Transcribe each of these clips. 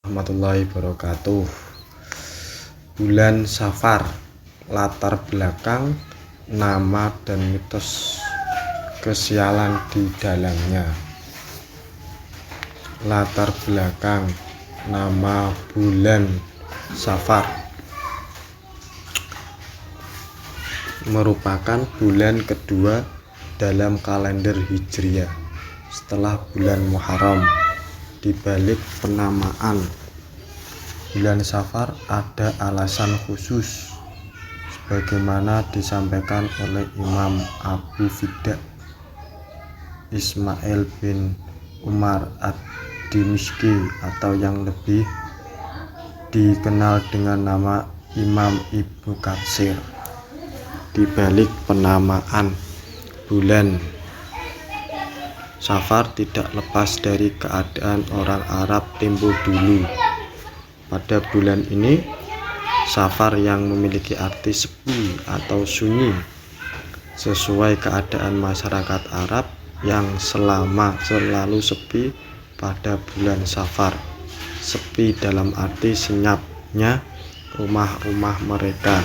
Warahmatullahi wabarakatuh. Bulan Safar, latar belakang, nama dan mitos kesialan di dalamnya. Latar belakang nama bulan Safar merupakan bulan kedua dalam kalender Hijriah setelah bulan Muharram. Di balik penamaan bulan Safar ada alasan khusus, sebagaimana disampaikan oleh Imam Abu Fida Ismail bin Umar ad-Dimishqi atau yang lebih dikenal dengan nama Imam Ibnu Katsir. Di balik penamaan bulan Safar tidak lepas dari keadaan orang Arab tempo dulu. Pada bulan ini, Safar yang memiliki arti sepi atau sunyi, sesuai keadaan masyarakat Arab yang selalu sepi pada bulan Safar. Sepi dalam arti senyapnya rumah-rumah mereka,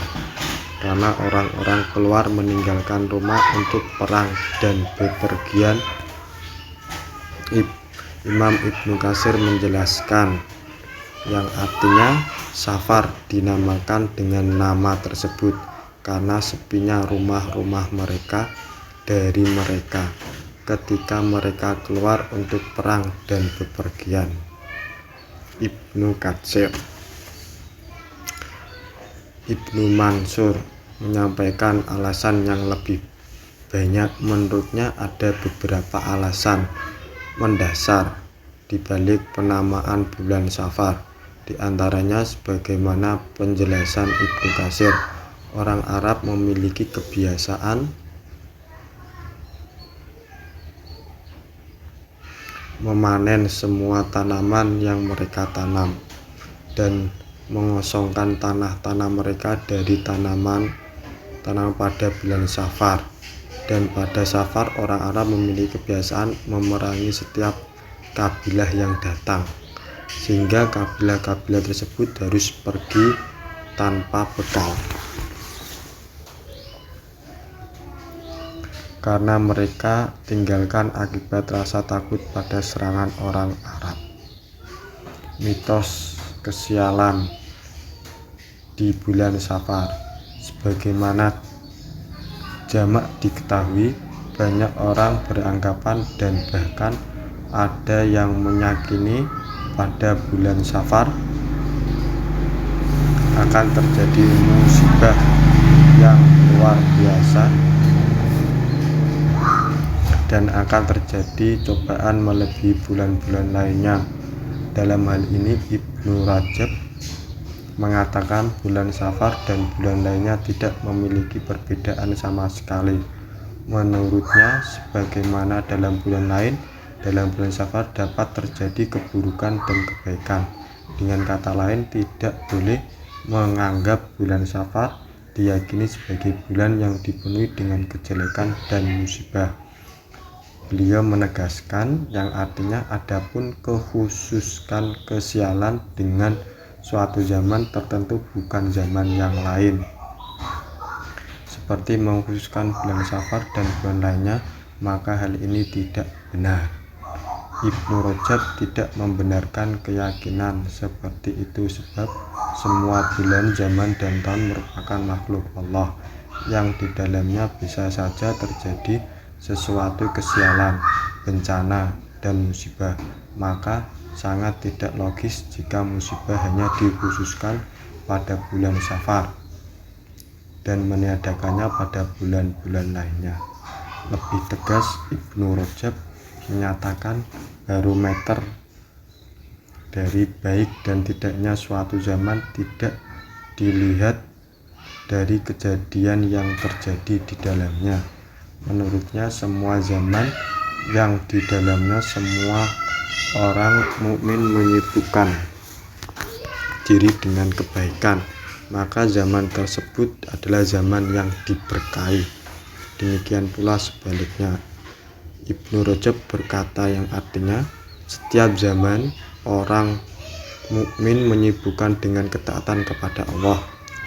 karena orang-orang keluar meninggalkan rumah untuk perang dan bepergian. Imam Ibnu Katsir menjelaskan yang artinya Safar dinamakan dengan nama tersebut karena sepinya rumah-rumah mereka dari mereka ketika mereka keluar untuk perang dan bepergian. Ibnu Katsir. Ibnu Mansur menyampaikan alasan yang lebih banyak. Menurutnya ada beberapa alasan mendasar di balik penamaan bulan Safar. Di antaranya sebagaimana penjelasan Ibnu Katsir, orang Arab memiliki kebiasaan memanen semua tanaman yang mereka tanam dan mengosongkan tanah-tanah mereka dari tanaman pada bulan Safar. Dan pada Safar orang Arab memiliki kebiasaan memerangi setiap kabilah yang datang, sehingga kabilah-kabilah tersebut harus pergi tanpa bekal karena mereka tinggalkan akibat rasa takut pada serangan orang Arab. Mitos kesialan di bulan Safar. Sebagaimana jamak diketahui, banyak orang beranggapan dan bahkan ada yang meyakini pada bulan Safar akan terjadi musibah yang luar biasa dan akan terjadi cobaan melebihi bulan-bulan lainnya. Dalam hal ini Ibnu Rajab mengatakan bulan Safar dan bulan lainnya tidak memiliki perbedaan sama sekali. Menurutnya, sebagaimana dalam bulan lain, dalam bulan Safar dapat terjadi keburukan dan kebaikan. Dengan kata lain, tidak boleh menganggap bulan Safar diyakini sebagai bulan yang dipenuhi dengan kejelekan dan musibah. Beliau menegaskan yang artinya adapun kekhususkan kesialan dengan suatu zaman tertentu bukan zaman yang lain, seperti mengkhususkan bulan Safar dan bulan lainnya, maka hal ini tidak benar. Ibnu Rajab tidak membenarkan keyakinan seperti itu sebab semua bulan, zaman, dan tahun merupakan makhluk Allah yang di dalamnya bisa saja terjadi sesuatu kesialan, bencana, dan musibah. Maka sangat tidak logis jika musibah hanya dikhususkan pada bulan Safar dan meniadakannya pada bulan-bulan lainnya. Lebih tegas, Ibnu Rajab menyatakan barometer dari baik dan tidaknya suatu zaman tidak dilihat dari kejadian yang terjadi di dalamnya. Menurutnya semua zaman yang di dalamnya semua orang mukmin menyibukkan diri dengan kebaikan, maka zaman tersebut adalah zaman yang diberkahi. Demikian pula sebaliknya. Ibnu Rajab berkata yang artinya setiap zaman orang mukmin menyibukkan dengan ketaatan kepada Allah,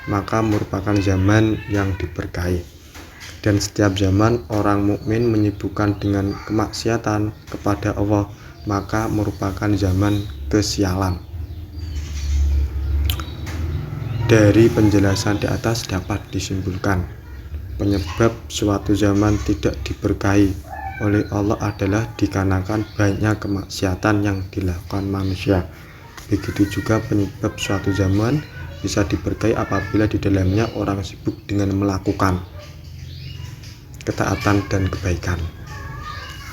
maka merupakan zaman yang diberkahi. Dan setiap zaman orang mukmin menyibukkan dengan kemaksiatan kepada Allah, maka merupakan zaman kesialan. Dari penjelasan di atas dapat disimpulkan, penyebab suatu zaman tidak diberkahi oleh Allah adalah dikarenakan banyak kemaksiatan yang dilakukan manusia. Begitu juga penyebab suatu zaman bisa diberkahi apabila di dalamnya orang sibuk dengan melakukan ketaatan dan kebaikan.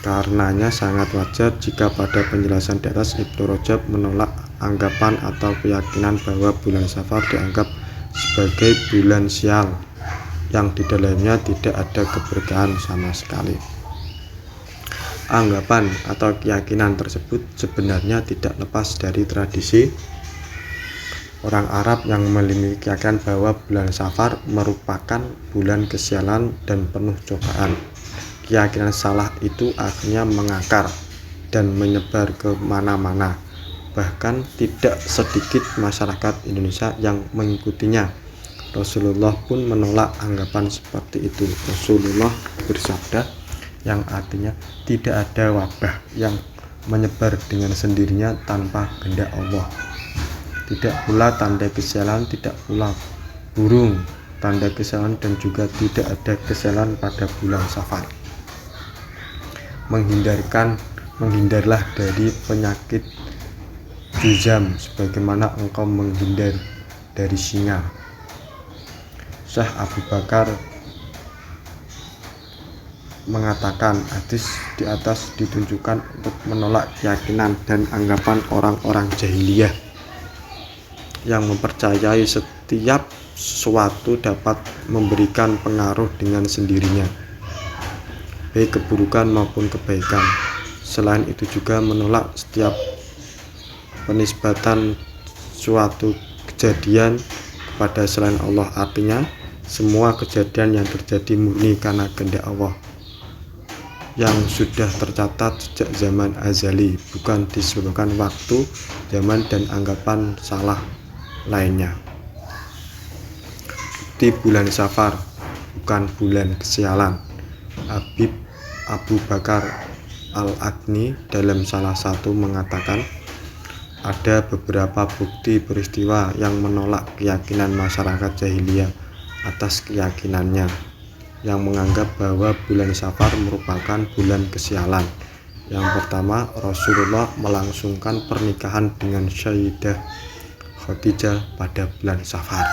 Karenanya sangat wajar jika pada penjelasan di atas Ibnu Rajab menolak anggapan atau keyakinan bahwa bulan Safar dianggap sebagai bulan sial yang di dalamnya tidak ada keberkahan sama sekali. Anggapan atau keyakinan tersebut sebenarnya tidak lepas dari tradisi orang Arab yang memiliki keyakinan bahwa bulan Safar merupakan bulan kesialan dan penuh cobaan. Keyakinan salah itu akhirnya mengakar dan menyebar ke mana-mana. Bahkan tidak sedikit masyarakat Indonesia yang mengikutinya. Rasulullah pun menolak anggapan seperti itu. Rasulullah bersabda, yang artinya tidak ada wabah yang menyebar dengan sendirinya tanpa kehendak Allah. Tidak pula tanda kesialan, tidak pula burung tanda kesialan, dan juga tidak ada kesialan pada bulan Safar. Menghindarlah dari penyakit juzam sebagaimana engkau menghindar dari singa. Syekh Abu Bakar mengatakan hadis di atas ditunjukkan untuk menolak keyakinan dan anggapan orang-orang jahiliyah yang mempercayai setiap sesuatu dapat memberikan pengaruh dengan sendirinya, baik keburukan maupun kebaikan. Selain itu juga menolak setiap penisbatan suatu kejadian kepada selain Allah, artinya semua kejadian yang terjadi murni karena kehendak Allah yang sudah tercatat sejak zaman azali, bukan disebabkan waktu, zaman, dan anggapan salah lainnya. Di bulan Safar bukan bulan kesialan. Habib Abu Bakar Al-Agni dalam salah satu mengatakan, ada beberapa bukti peristiwa yang menolak keyakinan masyarakat jahiliyah atas keyakinannya yang menganggap bahwa bulan Safar merupakan bulan kesialan. Yang pertama, Rasulullah melangsungkan pernikahan dengan Sayyidah Khadijah pada bulan Safar.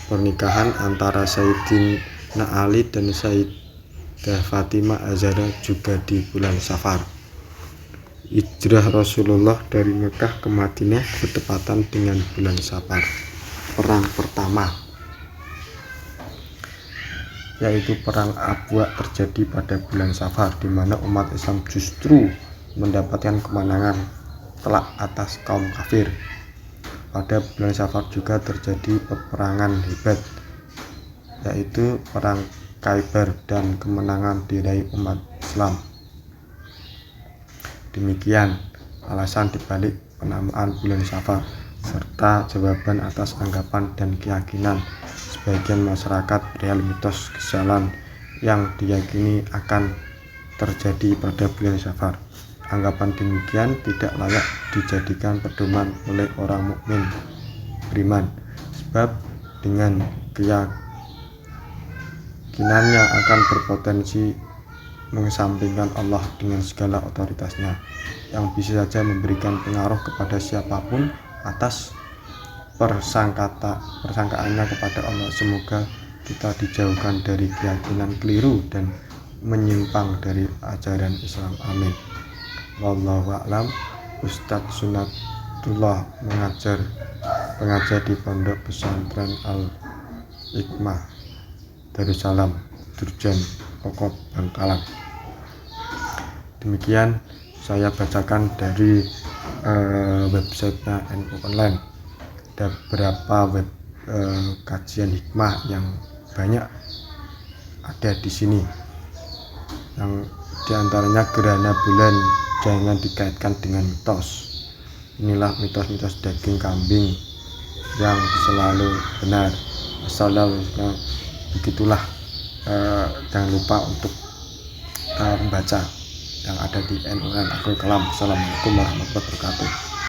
Pernikahan antara Sayyidina Ali dan Sayyidah Fatimah Az-Zahra juga di bulan Safar. Hijrah Rasulullah dari Mekah ke Madinah bertepatan dengan bulan Safar. Perang pertama, yaitu Perang Abwa, terjadi pada bulan Safar, di mana umat Islam justru mendapatkan kemenangan telak atas kaum kafir. Pada bulan Safar juga terjadi peperangan hebat, yaitu Perang Khaybar, dan kemenangan diraih umat Islam. Demikian alasan dibalik penamaan bulan Safar, serta jawaban atas anggapan dan keyakinan sebagian masyarakat perihal mitos kesialan yang diyakini akan terjadi pada bulan Safar. Anggapan demikian tidak layak dijadikan pedoman oleh orang mukmin beriman, sebab dengan keyakinannya akan berpotensi mengesampingkan Allah dengan segala otoritasnya, yang bisa saja memberikan pengaruh kepada siapapun atas persangkaannya kepada Allah. Semoga kita dijauhkan dari keyakinan keliru dan menyimpang dari ajaran Islam. Amin. Wallahu a'lam. Ustadz Sunatullah pengajar di Pondok Pesantren Al-Hikmah Darussalam, Durjan, Kokop, Bangkalan. Demikian saya bacakan dari websitenya NU Online. Ada beberapa kajian hikmah yang banyak ada di sini. Yang diantaranya gerhana bulan jangan dikaitkan dengan mitos. Inilah mitos-mitos daging kambing yang selalu benar. Assalamualaikum. Begitulah, jangan lupa untuk membaca yang ada di NUN Ahlul Kalam. Assalamualaikum warahmatullahi wabarakatuh.